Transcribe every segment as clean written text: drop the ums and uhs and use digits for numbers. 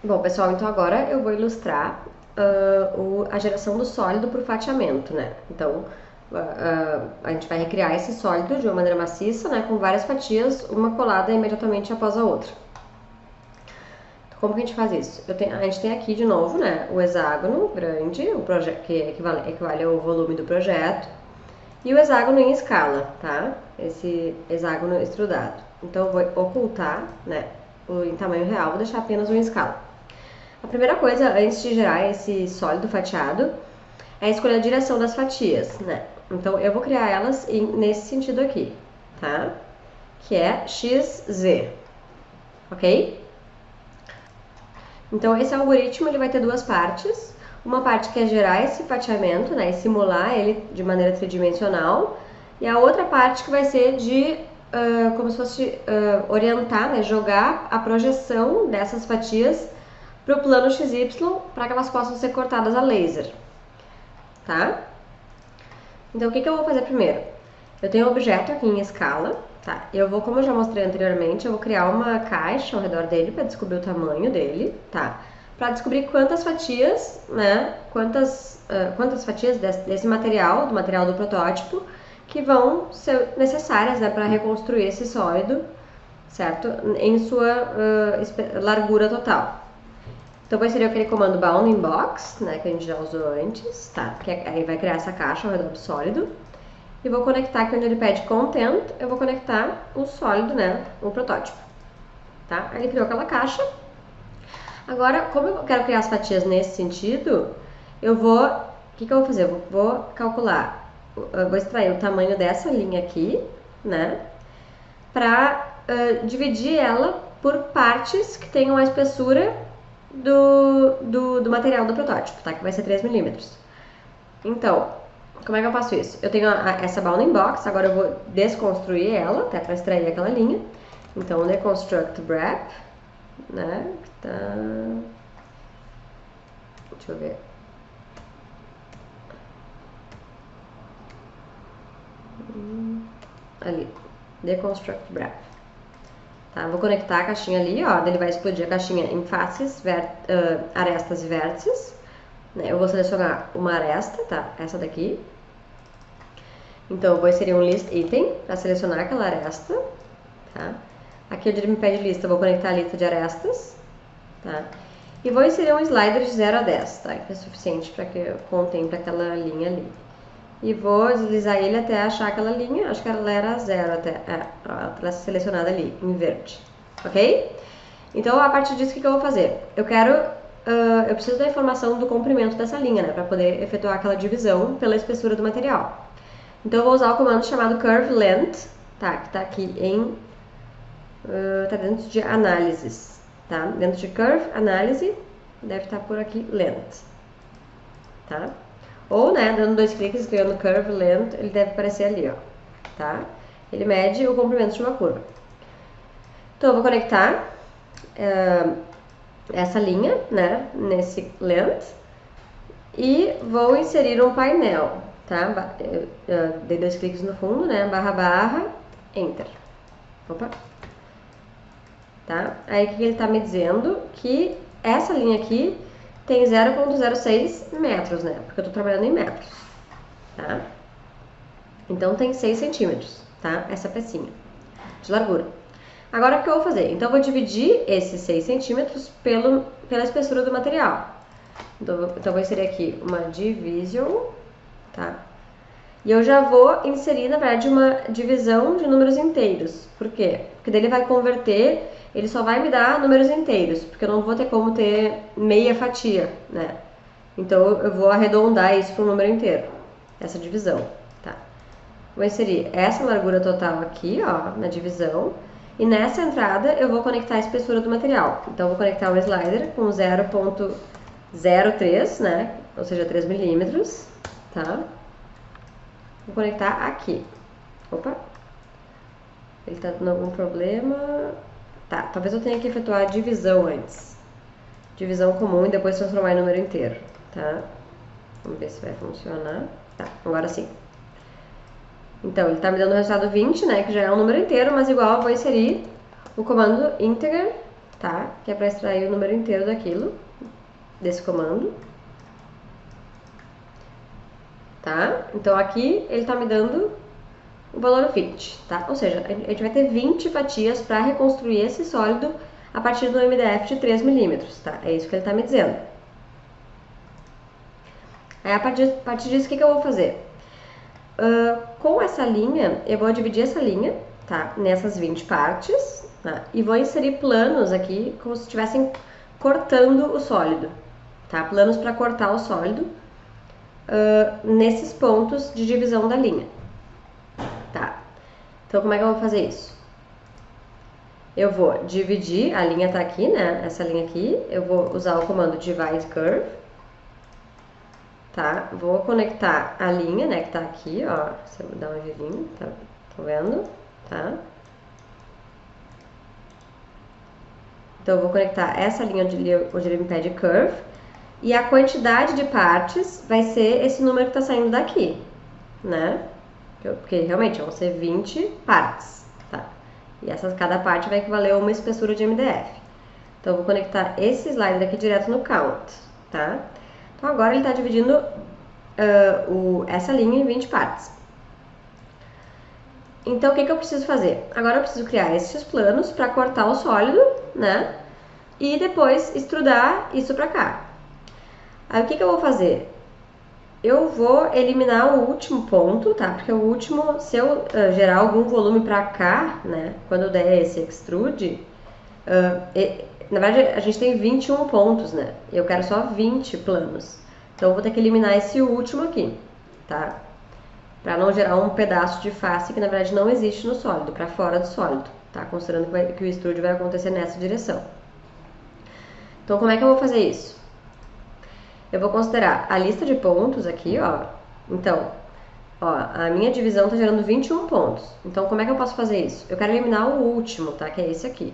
Bom, pessoal, então agora eu vou ilustrar a geração do sólido por fatiamento, né? Então, a gente vai recriar esse sólido de uma maneira maciça, né? Com várias fatias, uma colada imediatamente após a outra. Como que a gente faz isso? A gente tem aqui de novo, né? O hexágono grande, que equivale ao volume do projeto, e o hexágono em escala, tá? Esse hexágono extrudado. Então, eu vou ocultar, né? Em tamanho real, vou deixar apenas o em escala. A primeira coisa, antes de gerar esse sólido fatiado, é escolher a direção das fatias, né? Então, eu vou criar elas nesse sentido aqui, tá? Que é XZ, ok? Então, esse algoritmo ele vai ter duas partes. Uma parte que é gerar esse fatiamento, né? E simular ele de maneira tridimensional. E a outra parte que vai ser de, como se fosse orientar, né? Jogar a projeção dessas fatias para o plano XY para que elas possam ser cortadas a laser, tá? Então, o que eu vou fazer primeiro? Eu tenho um objeto aqui em escala, tá? Eu vou, como eu já mostrei anteriormente, eu vou criar uma caixa ao redor dele para descobrir o tamanho dele, tá? Para descobrir quantas fatias, né? Quantas fatias desse material, do material do protótipo, que vão ser necessárias, né, para reconstruir esse sólido, certo? Em sua largura total. Então vai ser aquele comando bounding box, né, que a gente já usou antes, tá? Que aí vai criar essa caixa ao redor do sólido. E vou conectar aqui onde ele pede content, eu vou conectar o sólido, né, o protótipo, tá? Aí ele criou aquela caixa. Agora, como eu quero criar as fatias nesse sentido, o que eu vou fazer? Eu vou calcular, eu vou extrair o tamanho dessa linha aqui, né, para dividir ela por partes que tenham a espessura do material do protótipo, tá? Que vai ser 3 milímetros. Então, como é que eu faço isso? Eu tenho essa bounding box, agora eu vou desconstruir ela, até para extrair aquela linha. Então, deconstruct wrap, né? Tá... Deixa eu ver. Ali, deconstruct wrap. Tá, vou conectar a caixinha ali, ó, ele vai explodir a caixinha em faces, arestas e vértices. Né? Eu vou selecionar uma aresta, tá? Essa daqui. Então, eu vou inserir um list item para selecionar aquela aresta, tá? Aqui onde ele me pede lista, eu vou conectar a lista de arestas, tá? E vou inserir um slider de 0 a 10, tá? Que é suficiente para que eu contemple aquela linha ali. E vou deslizar ele até achar aquela linha, acho que ela era 0 até, ela está selecionada ali, em verde, ok? Então, a partir disso, o que eu vou fazer? Eu preciso da informação do comprimento dessa linha, né? Para poder efetuar aquela divisão pela espessura do material. Então, eu vou usar o comando chamado curve length, tá? Que está aqui tá dentro de análises, tá? Dentro de curve, análise, deve estar por aqui length, tá? Ou, né, dando 2 cliques, criando curve length, ele deve aparecer ali, ó, tá? Ele mede o comprimento de uma curva. Então, eu vou conectar essa linha, né, nesse length e vou inserir um painel, tá? Dei 2 cliques no fundo, né, barra, enter. Opa. Tá? Aí o que ele está me dizendo? Que essa linha aqui tem 0,06 metros, né? Porque eu estou trabalhando em metros, tá? Então tem 6 centímetros, tá? Essa pecinha de largura. Agora o que eu vou fazer? Então eu vou dividir esses 6 centímetros pela espessura do material. Então eu vou inserir aqui uma division, tá? E eu já vou inserir, na verdade, uma divisão de números inteiros. Por quê? Porque daí ele vai converter, ele só vai me dar números inteiros, porque eu não vou ter como ter meia fatia, né? Então eu vou arredondar isso para um número inteiro, essa divisão, tá? Vou inserir essa largura total aqui, ó, na divisão. E nessa entrada eu vou conectar a espessura do material. Então eu vou conectar o slider com 0,03, né? Ou seja, 3 milímetros, tá? Vou conectar aqui. Opa. Ele tá dando algum problema. Tá, talvez eu tenha que efetuar a divisão antes. Divisão comum e depois transformar em número inteiro, tá? Vamos ver se vai funcionar. Tá, agora sim. Então, ele tá me dando o resultado 20, né? Que já é um número inteiro, mas igual eu vou inserir o comando integer, tá? Que é para extrair o número inteiro daquilo, desse comando. Tá? Então aqui ele tá me dando o valor 20, tá? Ou seja, a gente vai ter 20 fatias para reconstruir esse sólido a partir do MDF de 3 milímetros, tá? É isso que ele está me dizendo. Aí, a partir disso, o que eu vou fazer? Com essa linha, eu vou dividir essa linha, tá? Nessas 20 partes, tá? E vou inserir planos aqui, como se estivessem cortando o sólido, tá? Planos para cortar o sólido nesses pontos de divisão da linha, tá? Então, como é que eu vou fazer isso? Eu vou dividir, a linha tá aqui, né? Essa linha aqui, eu vou usar o comando divide curve, tá? Vou conectar a linha, né, que tá aqui, ó. Se eu dar um girinho, tá vendo? Tá? Então, eu vou conectar essa linha onde ele me pede curve. E a quantidade de partes vai ser esse número que tá saindo daqui, né? Porque realmente vão ser 20 partes, tá? E cada parte vai equivaler a uma espessura de MDF. Então, eu vou conectar esse slider aqui direto no count, tá? Então, agora ele está dividindo essa linha em 20 partes. Então, o que eu preciso fazer? Agora eu preciso criar esses planos para cortar o sólido, né? E depois extrudar isso para cá. Aí, o que eu vou fazer? Eu vou eliminar o último ponto, tá? Porque o último, se eu gerar algum volume para cá, né? Quando eu der esse extrude, na verdade a gente tem 21 pontos, né? Eu quero só 20 planos. Então eu vou ter que eliminar esse último aqui, tá? Para não gerar um pedaço de face que na verdade não existe no sólido, para fora do sólido, tá? Considerando que o extrude vai acontecer nessa direção. Então como é que eu vou fazer isso? Eu vou considerar a lista de pontos aqui, ó. Então, ó, a minha divisão está gerando 21 pontos. Então, como é que eu posso fazer isso? Eu quero eliminar o último, tá? Que é esse aqui.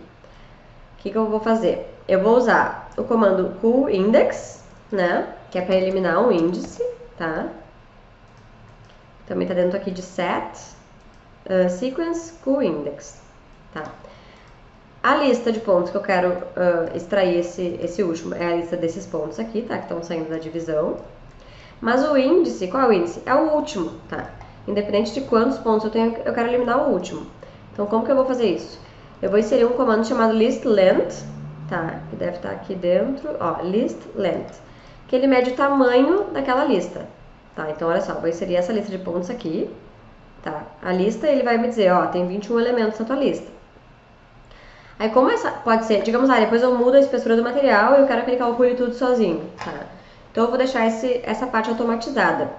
O que eu vou fazer? Eu vou usar o comando QIndex, né? Que é para eliminar um índice, tá? Também tá dentro aqui de set sequence QIndex, tá? A lista de pontos que eu quero extrair esse último é a lista desses pontos aqui, tá? Que estão saindo da divisão. Mas o índice, qual é o índice? É o último, tá? Independente de quantos pontos eu tenho, eu quero eliminar o último. Então, como que eu vou fazer isso? Eu vou inserir um comando chamado listLength, tá? Que deve estar aqui dentro, ó, listLength. Que ele mede o tamanho daquela lista, tá? Então, olha só, vou inserir essa lista de pontos aqui, tá? A lista, ele vai me dizer, ó, tem 21 elementos na tua lista. Aí, como essa pode ser, digamos, depois eu mudo a espessura do material e eu quero que ele calcule tudo sozinho, tá? Então, eu vou deixar essa parte automatizada.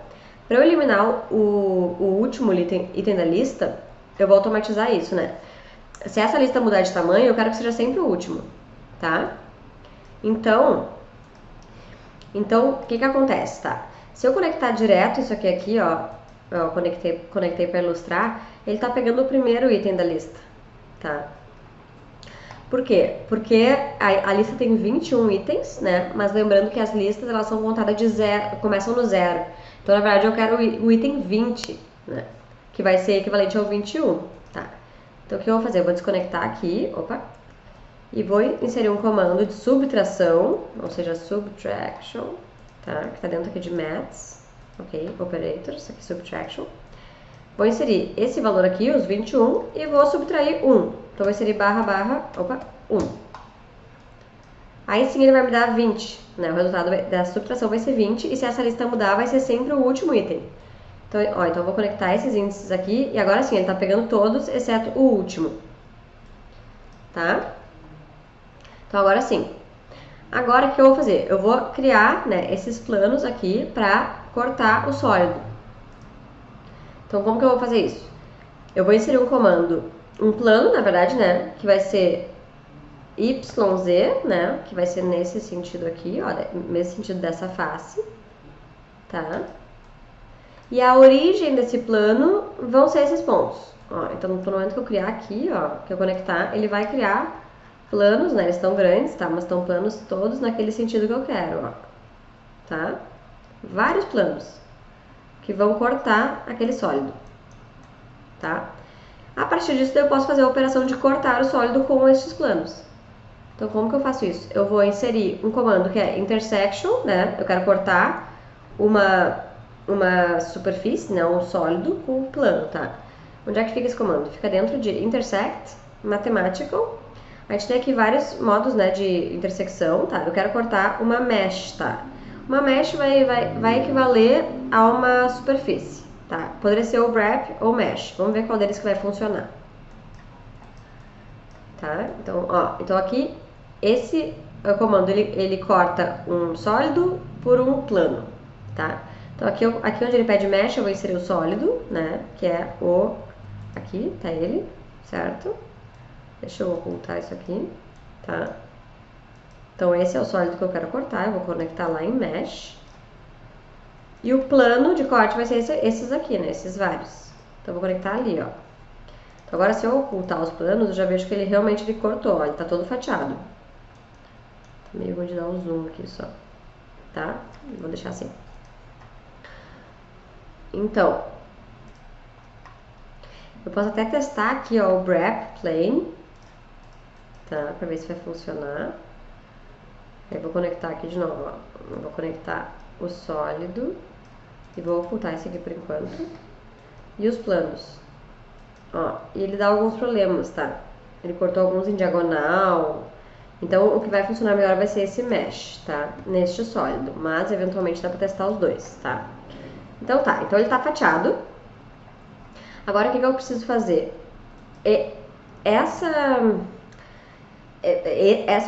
Para eu eliminar o último item da lista, eu vou automatizar isso, né? Se essa lista mudar de tamanho, eu quero que seja sempre o último, tá? Então o que acontece, tá? Se eu conectar direto isso aqui, ó, eu conectei para ilustrar, ele tá pegando o primeiro item da lista, tá? Por quê? Porque a lista tem 21 itens, né? Mas lembrando que as listas, elas são contadas de zero, começam no zero. Então, na verdade, eu quero o item 20, né? Que vai ser equivalente ao 21, tá? Então, o que eu vou fazer? Eu vou desconectar aqui, opa, e vou inserir um comando de subtração, ou seja, subtraction, tá? Que tá dentro aqui de maths, ok? Operators, aqui subtraction. Vou inserir esse valor aqui, os 21, e vou subtrair 1. Então, vou inserir barra, 1. Aí sim ele vai me dar 20, né? O resultado da subtração vai ser 20, e se essa lista mudar, vai ser sempre o último item. Então, ó, então eu vou conectar esses índices aqui, e agora sim, ele tá pegando todos, exceto o último. Tá? Então, agora sim. Agora, o que eu vou fazer? Eu vou criar, né, esses planos aqui para cortar o sólido. Então, como que eu vou fazer isso? Eu vou inserir um comando, um plano, na verdade, né, que vai ser YZ, né, que vai ser nesse sentido aqui, ó, nesse sentido dessa face, tá? E a origem desse plano vão ser esses pontos, ó. Então, no momento que eu criar aqui, ó, que eu conectar, ele vai criar planos, né, eles estão grandes, tá, mas estão planos todos naquele sentido que eu quero, ó, tá? Vários planos que vão cortar aquele sólido, tá? A partir disso, eu posso fazer a operação de cortar o sólido com estes planos. Então, como que eu faço isso? Eu vou inserir um comando que é intersection, né? Eu quero cortar uma superfície, né? Um sólido com um plano, tá? Onde é que fica esse comando? Fica dentro de intersect, mathematical. A gente tem aqui vários modos, né, de intersecção, tá? Eu quero cortar uma mesh, tá? Uma mesh vai equivaler a uma superfície, tá? Poderia ser o wrap ou mesh. Vamos ver qual deles que vai funcionar. Tá? Então, ó, então aqui esse comando ele corta um sólido por um plano, tá? Então aqui onde ele pede mesh eu vou inserir o sólido, né? Que é o aqui, tá ele, certo? Deixa eu ocultar isso aqui, tá? Então esse é o sólido que eu quero cortar, eu vou conectar lá em mesh. E o plano de corte vai ser esses aqui, né? Esses vários. Então eu vou conectar ali, ó. Então, agora se eu ocultar os planos, eu já vejo que ele realmente cortou, ó, ele tá todo fatiado. Meio ruim de dar um zoom aqui só, tá? Vou deixar assim. Então, eu posso até testar aqui, ó, o wrap plane, tá? Pra ver se vai funcionar. Aí vou conectar aqui de novo, ó. Eu vou conectar o sólido e vou ocultar esse aqui por enquanto. E os planos. Ó, e ele dá alguns problemas, tá? Ele cortou alguns em diagonal. Então, o que vai funcionar melhor vai ser esse mesh, tá? Neste sólido. Mas, eventualmente, dá pra testar os dois, tá? Então, tá. Então, ele tá fatiado. Agora, o que eu preciso fazer? Essa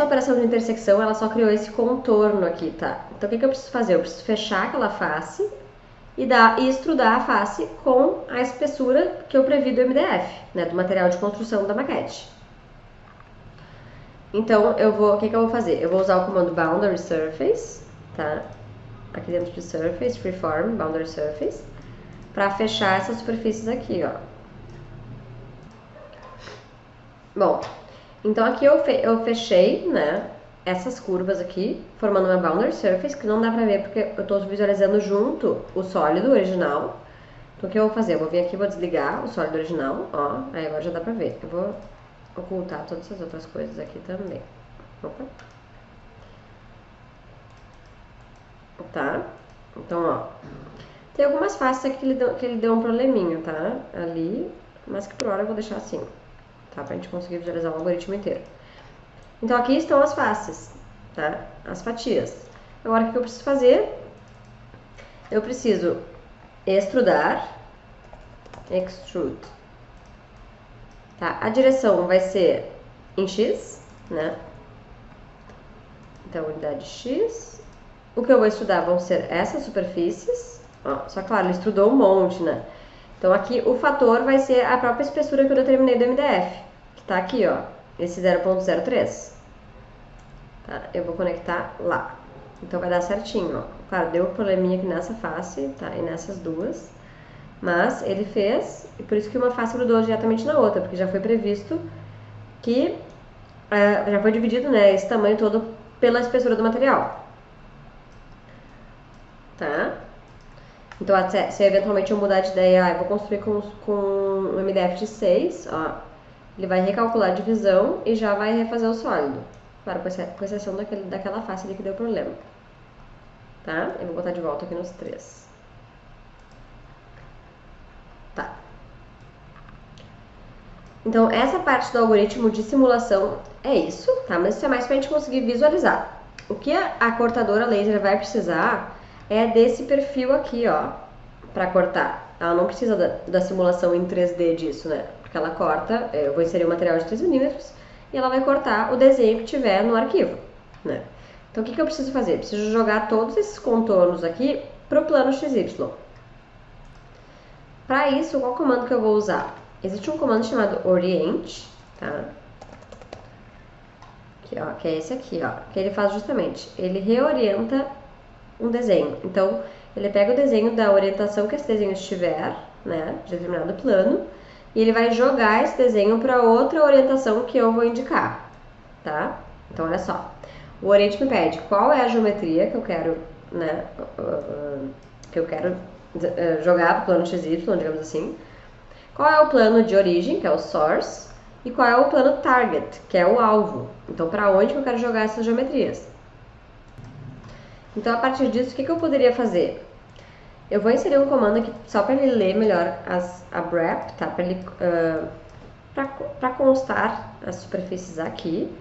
operação de intersecção, ela só criou esse contorno aqui, tá? Então, o que eu preciso fazer? Eu preciso fechar aquela face e extrudar a face com a espessura que eu previ do MDF, né? Do material de construção da maquete. Então, o que eu vou fazer? Eu vou usar o comando boundary surface, tá? Aqui dentro de surface, freeform, boundary surface, para fechar essas superfícies aqui, ó. Bom, então aqui eu fechei, né, essas curvas aqui, formando uma boundary surface, que não dá pra ver porque eu tô visualizando junto o sólido original. Então o que eu vou fazer? Eu vou vir aqui e vou desligar o sólido original, ó, aí agora já dá pra ver. Eu vou ocultar todas essas outras coisas aqui também. Opa. Tá? Então, ó, tem algumas faces aqui que ele deu um probleminha, tá? Ali, mas que por hora eu vou deixar assim, tá? Pra gente conseguir visualizar o algoritmo inteiro. Então, aqui estão as faces, tá? As fatias. Agora, o que eu preciso fazer? Eu preciso extrudar, extrude, tá? A direção vai ser em X, né? Então, unidade X. O que eu vou estudar vão ser essas superfícies. Ó, só claro, ele estudou um monte, né? Então aqui o fator vai ser a própria espessura que eu determinei do MDF, que tá aqui, ó, esse 0.03. Tá? Eu vou conectar lá. Então vai dar certinho, ó. Claro, deu um probleminha aqui nessa face, tá? E nessas duas. Mas ele fez, e por isso que uma face grudou diretamente na outra, porque já foi previsto que já foi dividido, né, esse tamanho todo pela espessura do material. Tá? Então, se eventualmente eu mudar de ideia, eu vou construir com um MDF de 6, ó, ele vai recalcular a divisão e já vai refazer o sólido. Claro, com exceção daquela face ali que deu problema. Tá? Eu vou botar de volta aqui nos 3. Tá. Então, essa parte do algoritmo de simulação é isso, tá? Mas isso é mais pra gente conseguir visualizar. O que a cortadora laser vai precisar é desse perfil aqui, ó, pra cortar. Ela não precisa da simulação em 3D disso, né? Porque ela corta, eu vou inserir o material de 3 milímetros e ela vai cortar o desenho que tiver no arquivo, né? Então, o que eu preciso fazer? Preciso jogar todos esses contornos aqui pro plano XY. Para isso, qual comando que eu vou usar? Existe um comando chamado orient, tá? Aqui, ó, que é esse aqui, ó, que ele faz justamente, ele reorienta um desenho. Então, ele pega o desenho da orientação que esse desenho estiver, né, de determinado plano, e ele vai jogar esse desenho para outra orientação que eu vou indicar, tá? Então, olha só. O orient me pede qual é a geometria que eu quero, né, jogar para o plano XY, digamos assim. Qual é o plano de origem, que é o source, e qual é o plano target, que é o alvo. Então, para onde eu quero jogar essas geometrias. Então, a partir disso, o que eu poderia fazer? Eu vou inserir um comando aqui só para ele ler melhor a wrap, tá? Para ele para constar as superfícies aqui,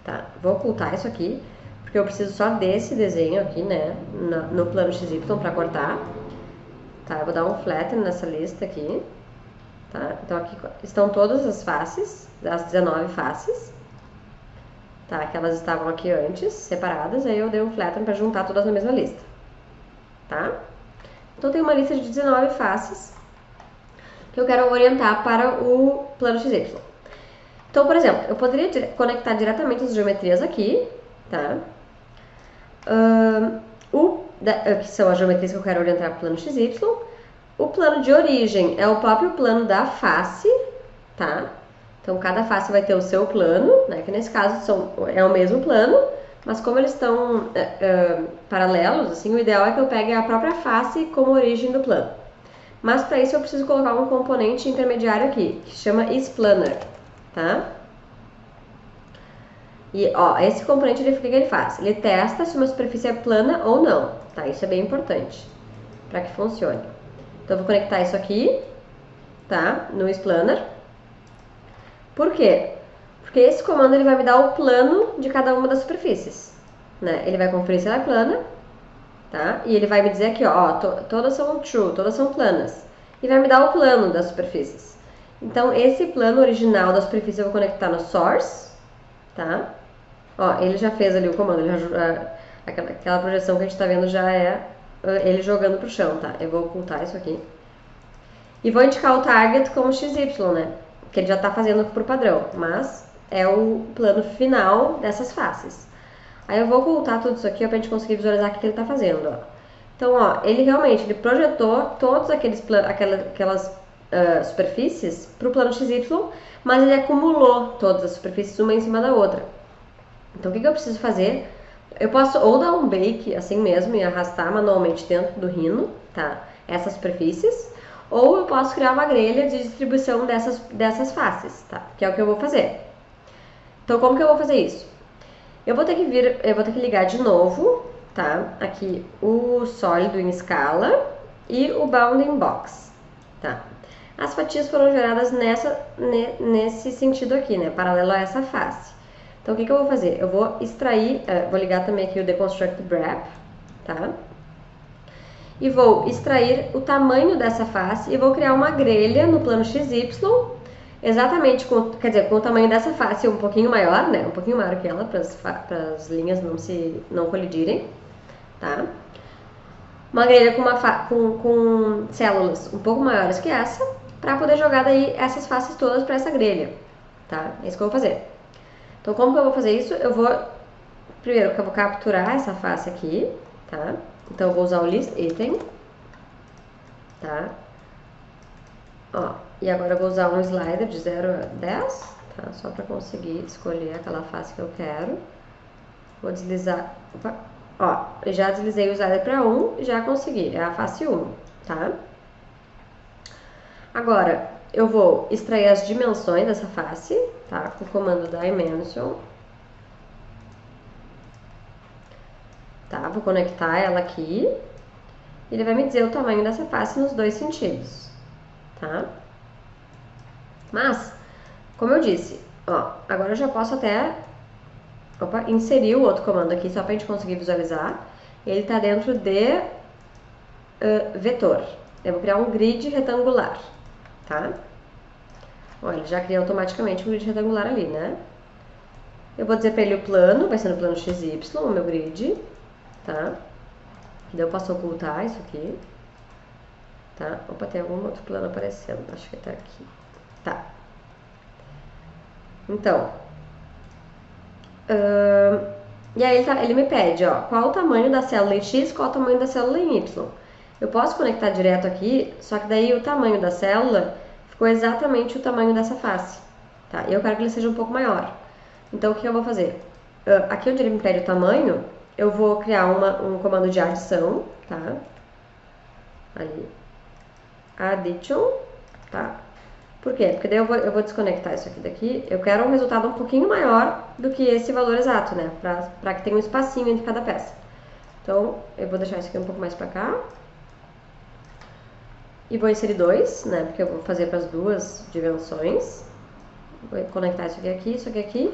tá? Vou ocultar isso aqui, porque eu preciso só desse desenho aqui, né? No plano XY para cortar. Tá, eu vou dar um flatten nessa lista aqui. Tá? Então aqui estão todas as faces, as 19 faces. Tá? Que elas estavam aqui antes, separadas, aí eu dei um flatten para juntar todas na mesma lista. Tá? Então tem uma lista de 19 faces que eu quero orientar para o plano XY. Então, por exemplo, eu poderia conectar diretamente as geometrias aqui, tá? Que são as geometrias que eu quero orientar para o plano XY. O plano de origem é o próprio plano da face, tá? Então, cada face vai ter o seu plano, né? Que nesse caso é o mesmo plano, mas como eles estão paralelos, assim, o ideal é que eu pegue a própria face como origem do plano. Mas para isso eu preciso colocar um componente intermediário aqui, que chama splaner, tá? E, ó, esse componente, o que ele faz? Ele testa se uma superfície é plana ou não, tá? Isso é bem importante para que funcione. Então, eu vou conectar isso aqui, tá? No splaner. Por quê? Porque esse comando ele vai me dar o plano de cada uma das superfícies, né? Ele vai conferir se ela é plana, tá? E ele vai me dizer aqui, ó, todas são true, todas são planas. E vai me dar o plano das superfícies. Então, esse plano original da superfície eu vou conectar no source, tá? Ó, ele já fez ali o comando, aquela projeção que a gente tá vendo já é ele jogando pro chão, tá? Eu vou ocultar isso aqui. E vou indicar o target como XY, né? Que ele já tá fazendo por padrão, mas é o plano final dessas faces. Aí eu vou ocultar tudo isso aqui ó, pra gente conseguir visualizar o que ele tá fazendo, ó. Então, ó, ele realmente projetou todas aquelas superfícies pro plano XY, mas ele acumulou todas as superfícies uma em cima da outra. Então, o que eu preciso fazer? Eu posso ou dar um bake assim mesmo e arrastar manualmente dentro do Rhino, tá? Essas superfícies. Ou eu posso criar uma grelha de distribuição dessas faces, tá? Que é o que eu vou fazer. Então, como que eu vou fazer isso? Eu vou ter que ligar de novo, tá? Aqui o sólido em escala e o bounding box, tá? As fatias foram geradas nesse sentido aqui, né? Paralelo a essa face. Então, o que eu vou fazer? Eu vou extrair, vou ligar também aqui o deconstruct wrap, tá? E vou extrair o tamanho dessa face e vou criar uma grelha no plano XY, exatamente com o tamanho dessa face um pouquinho maior, né? Um pouquinho maior que ela, para as linhas não colidirem, tá? Uma grelha com células um pouco maiores que essa, para poder jogar daí essas faces todas para essa grelha, tá? É isso que eu vou fazer. Então, como que eu vou fazer isso? Primeiro, eu vou capturar essa face aqui, tá? Então, eu vou usar o list item, tá? Ó, e agora eu vou usar um slider de 0 a 10, tá? Só para conseguir escolher aquela face que eu quero. Vou deslizar, opa, ó, já deslizei o slider para 1 e já consegui, é a face 1, tá? Agora, eu vou extrair as dimensões dessa face, tá? Com o comando dimension. Tá? Vou conectar ela aqui. Ele vai me dizer o tamanho dessa face nos dois sentidos, tá? Mas, como eu disse, ó, agora eu já posso até inserir o outro comando aqui, só pra gente conseguir visualizar. Ele tá dentro de vetor. Eu vou criar um grid retangular, tá? Ó, ele já cria automaticamente um grid retangular ali, né? Eu vou dizer pra ele o plano, vai ser no plano XY, o meu grid, tá? Daí eu posso ocultar isso aqui, tá? Opa, tem algum outro plano aparecendo, acho que tá aqui. Tá. Então, e aí ele me pede, ó, qual o tamanho da célula em X, qual o tamanho da célula em Y. Eu posso conectar direto aqui, só que daí o tamanho da célula ficou exatamente o tamanho dessa face, tá? E eu quero que ele seja um pouco maior. Então, o que eu vou fazer? Aqui onde ele me pede o tamanho, eu vou criar um comando de adição, tá? Ali. Addition, tá? Por quê? Porque daí eu vou desconectar isso aqui daqui. Eu quero um resultado um pouquinho maior do que esse valor exato, né? Pra que tenha um espacinho entre cada peça. Então, eu vou deixar isso aqui um pouco mais pra cá. E vou inserir 2, né? Porque eu vou fazer para as duas dimensões. Vou conectar isso aqui, isso aqui.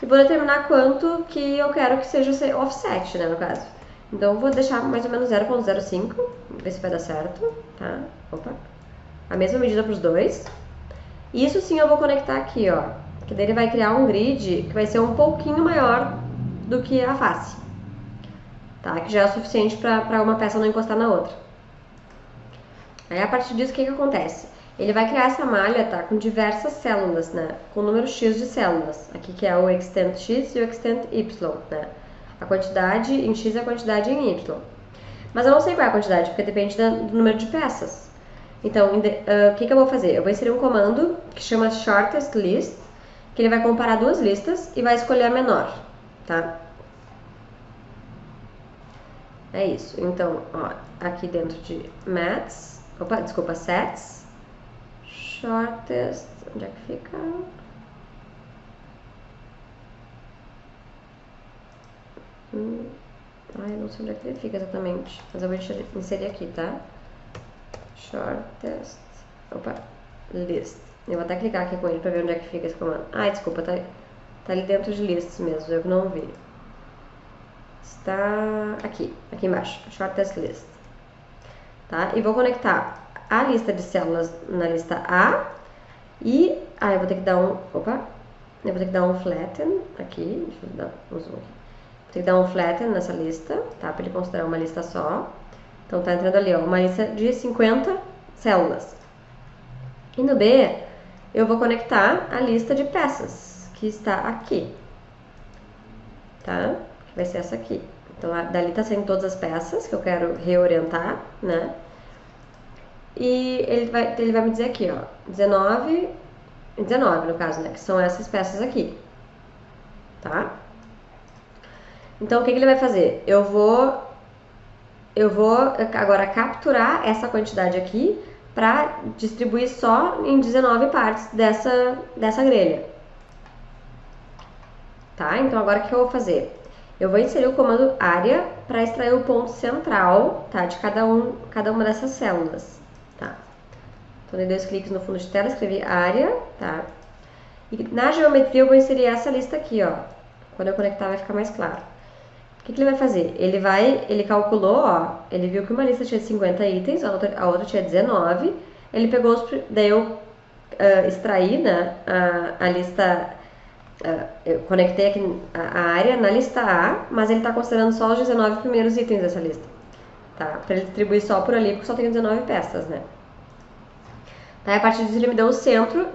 E vou determinar quanto que eu quero que seja offset, né, no caso. Então, eu vou deixar mais ou menos 0,05, ver se vai dar certo, tá? Opa. A mesma medida para os dois. Isso sim eu vou conectar aqui, ó. Que daí ele vai criar um grid que vai ser um pouquinho maior do que a face. Tá? Que já é o suficiente para uma peça não encostar na outra. Aí a partir disso, o que acontece? Ele vai criar essa malha, tá? Com diversas células, né? Com número X de células. Aqui que é o extent X e o extent Y, né? A quantidade em X e a quantidade em Y. Mas eu não sei qual é a quantidade, porque depende do número de peças. Então, o que eu vou fazer? Eu vou inserir um comando que chama shortest list, que ele vai comparar duas listas e vai escolher a menor, tá? É isso. Então, ó, aqui dentro de maths, sets, shortest, onde é que fica? Eu não sei onde é que ele fica exatamente, mas eu vou inserir aqui, tá? Shortest, list. Eu vou até clicar aqui com ele pra ver onde é que fica esse comando. Desculpa, tá ali dentro de lists mesmo, eu não vi. Está aqui embaixo, shortest list. Tá? E vou conectar a lista de células na lista A e eu vou ter que dar eu vou ter que dar um flatten aqui, deixa eu dar um zoom aqui. Vou ter que dar um flatten nessa lista, tá? Para ele considerar uma lista só. Então tá entrando ali, ó, uma lista de 50 células. E no B, eu vou conectar a lista de peças, que está aqui, tá? Que vai ser essa aqui. Então, dali tá saindo todas as peças que eu quero reorientar, né? E ele vai me dizer aqui, ó, 19 no caso, né? Que são essas peças aqui, tá? Então, o que ele vai fazer? Eu vou agora capturar essa quantidade aqui para distribuir só em 19 partes dessa grelha. Tá? Então, agora o que eu vou fazer? Eu vou inserir o comando área para extrair o ponto central, tá? De cada uma dessas células, tá? Então, dei 2 cliques no fundo de tela, escrevi área, tá? E na geometria eu vou inserir essa lista aqui, ó. Quando eu conectar vai ficar mais claro. O que ele vai fazer? Ele calculou, ó, ele viu que uma lista tinha 50 itens, a outra tinha 19. Ele pegou daí eu extraí, né, a lista, eu conectei aqui a área na lista A, mas ele está considerando só os 19 primeiros itens dessa lista, tá? Para ele distribuir só por ali, porque só tem 19 peças, né? Tá, a partir disso ele me deu o centro,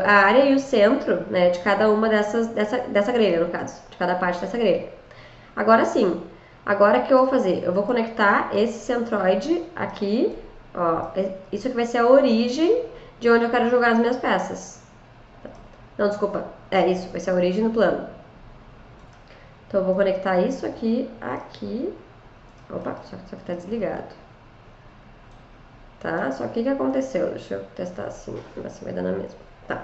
a área e o centro, né, de cada uma dessa grelha, no caso, de cada parte dessa grelha. Agora sim, agora o que eu vou fazer? Eu vou conectar esse centroide aqui, ó, isso aqui vai ser a origem de onde eu quero jogar as minhas peças. Não, desculpa, isso, vai ser a origem do plano. Então eu vou conectar isso aqui, só que tá desligado. Tá? Só que o que aconteceu? Deixa eu testar assim, vai dar na mesma. Tá.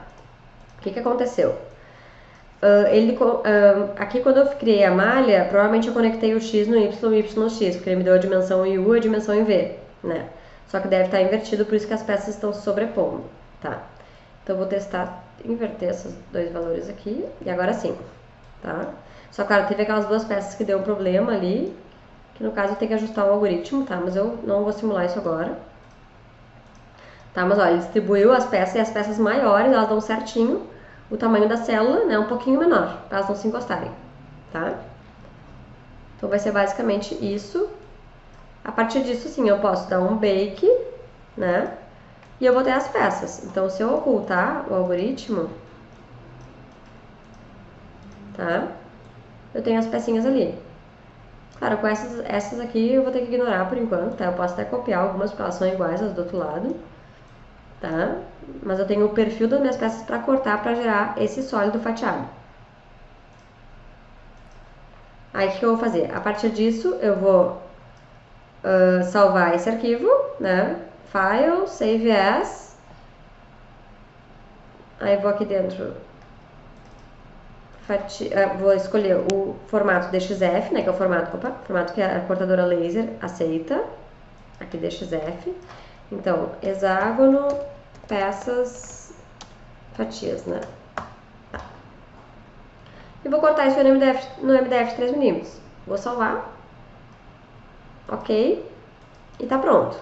O que aconteceu? Aqui quando eu criei a malha, provavelmente eu conectei o X no Y e o Y no X, porque ele me deu a dimensão em U e a dimensão em V, né? Só que deve estar invertido, por isso que as peças estão se sobrepondo, tá? Então eu vou testar, inverter esses dois valores aqui, e agora sim, tá? Só claro, teve aquelas duas peças que deu um problema ali, que no caso eu tenho que ajustar o algoritmo, tá? Mas eu não vou simular isso agora. Tá, mas olha, ele distribuiu as peças e as peças maiores, elas dão certinho o tamanho da célula, né, um pouquinho menor, para elas não se encostarem, tá? Então vai ser basicamente isso. A partir disso, sim, eu posso dar um bake, né, e eu vou ter as peças. Então, se eu ocultar o algoritmo, tá, eu tenho as pecinhas ali. Claro, com essas aqui eu vou ter que ignorar por enquanto, tá? Eu posso até copiar algumas porque elas são iguais as do outro lado, tá? Mas eu tenho o perfil das minhas peças para cortar para gerar esse sólido fatiado. Aí o que eu vou fazer? A partir disso eu vou salvar esse arquivo, né? File, Save As. Aí vou aqui dentro, vou escolher o formato DXF, né, que é o formato que a cortadora laser aceita. Aqui DXF. Então, hexágono, peças, fatias, né? Tá. E vou cortar isso no MDF de 3mm. Vou salvar. Ok. E tá pronto.